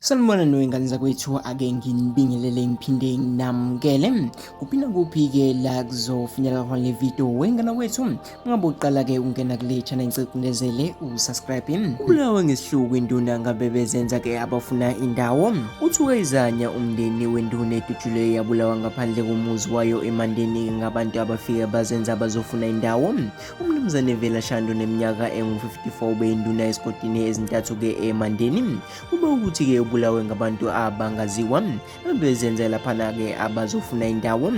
Sanibona noyingane zakwethu ake nginibingelele ngiphinde nginamukele kuphinda kuphi-ke la kuzofinyelela khona le video wengane wethu ngabe uqala-ke ungena kule channel ngicindezele usubscribe. Kubulawe ngesihluku Induna Ngabebezenza Abafuna indawo. Uthuke izanya umndeni wenduna edutshulwe yabulawa ngaphandle komuzi wayo emandeni ngabantu abafike bazenza abazofuna indawo. Umnumzane Vela Shando neminyaka engu-54 beyinduna esigodini ezintathu-ke emandeni. Kube ukuthi-ke ubulawe ngabantu abangaziwa bezenza laphana-ke abazofuna indawo.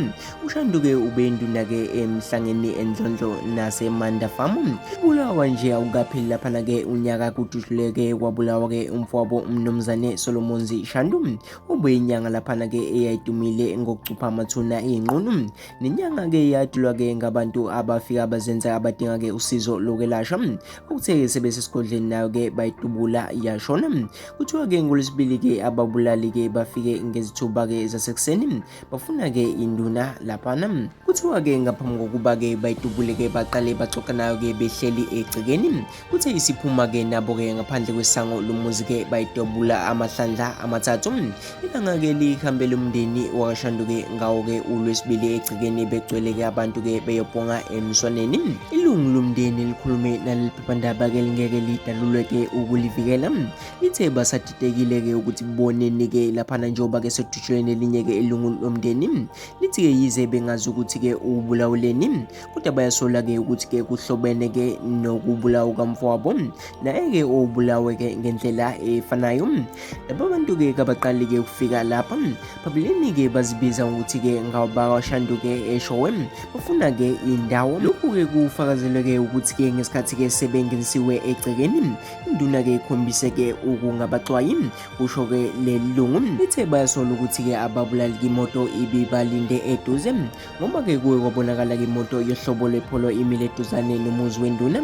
Ushanduke ubenduna-ke emhlangeni endlondlo nasemanda farm. Ubulawa nje awukapheli laphana-ke unyaka KUDUTSHULWE kwabulawa-ke umfowabo umnumzane Solomonzi Shandu obeyinyanga laphana-ke eyayidumile ngokucupha amathuna ey'nqunu. Nenyanga-ke yadulwa-ke ngabantu abafika bazenza abadinga-ke usizo lokwelashwa okuthe-ke sebesesigodleni nayo-ke bayidubula yashona. Kuthiwa-ke ngolwesibili-ke ababulali-ke bafike ngezithuba-ke zasekuseni bafuna-ke induna laphana. Kuthiwa-ke ngaphambi kokuba-ke bayidubule-ke baqale baxoxa nayo-ke behleli egcekeni. Kuthe isiphuma-ke nabo-ke ngaphandle kwesango lomuzi-ke bayidubula amahlandla amathathu. Ilanga-ke lihambele umndeni wakashandu-ke ngawo-ke ulwesibili egcekeni begcwele-ke abantu-ke beyobhonga emswaneni. Ilungu lomndeni likhulume naleli phephandaba-ke lingeke lidalulwe-ke ukulivikela. Lithe basadidekile-ke ukuthi boneni-ke laphana njengoba-ke sedutshulwe nelinye-ke ilungu lomndeni. Lithi-ke yize bengazi ukuthi-ke ubulawuleni kodwa bayasola-ke ukuthi-ke kuhlobene-ke nokubulawa kamfowabo naye-ke obulawe-ke ngendlela efanayo. Laba bantu-ke kabaqali-ke ukufika lapha phambilini-ke bazibiza ukuthi-ke ngabakashandu-ke eshowe bafuna-ke indawo. Lokhu-ke kufakazelwe-ke ukuthi-ke ngesikhathi-ke sebengenisiwe egcekeni induna-ke ikhombise-ke ukungabaxwayi. Kusho-ke leli lungu lithe bayasola ukuthi-ke ababulali imoto ibibalinde eduze ngoba-ke kuwe kwabonakala-ke imoto yohlobo lwepholo imile eduzane nomuzi wenduna.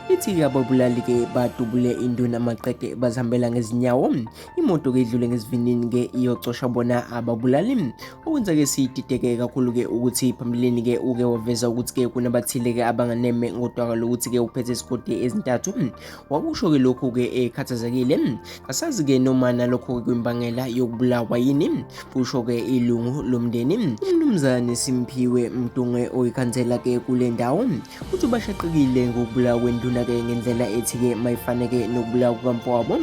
Lithi-ke ababulali-ke badubule induna maqede bazihambela ngezinyawo. Imoto-ke idlule ngesivinini-ke iyocosha bona ababulali okwenza-ke sidideke kakhulu-ke ukuthi phambilini-ke uke waveza ukuthi-ke kunabathile-ke abanganeme ngodwaka lokuthi-ke uphethe izigodi ezintathu. Wakusho-ke lokhu-ke ekhathazekile kasazi-ke noma nalokho kwimbangela yokubulawa yini. Kusho-ke ilungu lomndeni umnumzane Simphiwe Mdunge oyikhansela-ke kule ndawo uthi bashaqekile ngokubulawa kwenduna-ke ngendlela ethi-ke mayifaneke nokubulawa kukamfowabo.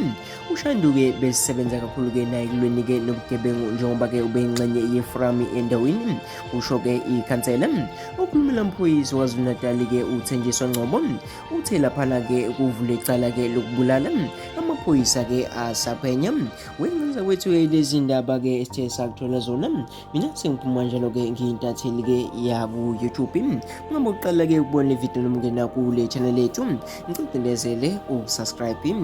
Ushandu-ke besebenza kakhulu-ke naye ekulweni-ke nobugebengu njengoba-ke ubeyingxenye yeframi endaweni. Kusho-ke ikhansela okhulumela mphoyisi waZulu-Natal-ke uThenjiswa Ngcobo uthe laphana-ke kuvule icala-ke lokubulala amaphoyisa-ke asaphenya. Wenza kwethu lezi ndaba-ke esithe sakuthola zona mina sengiphuma njalo-ke ngiyintatheli-ke yaku-YouTube. Ngabe uqala-ke ukubona le video noma ungena kule channel yethu ngicindezele usubscribe.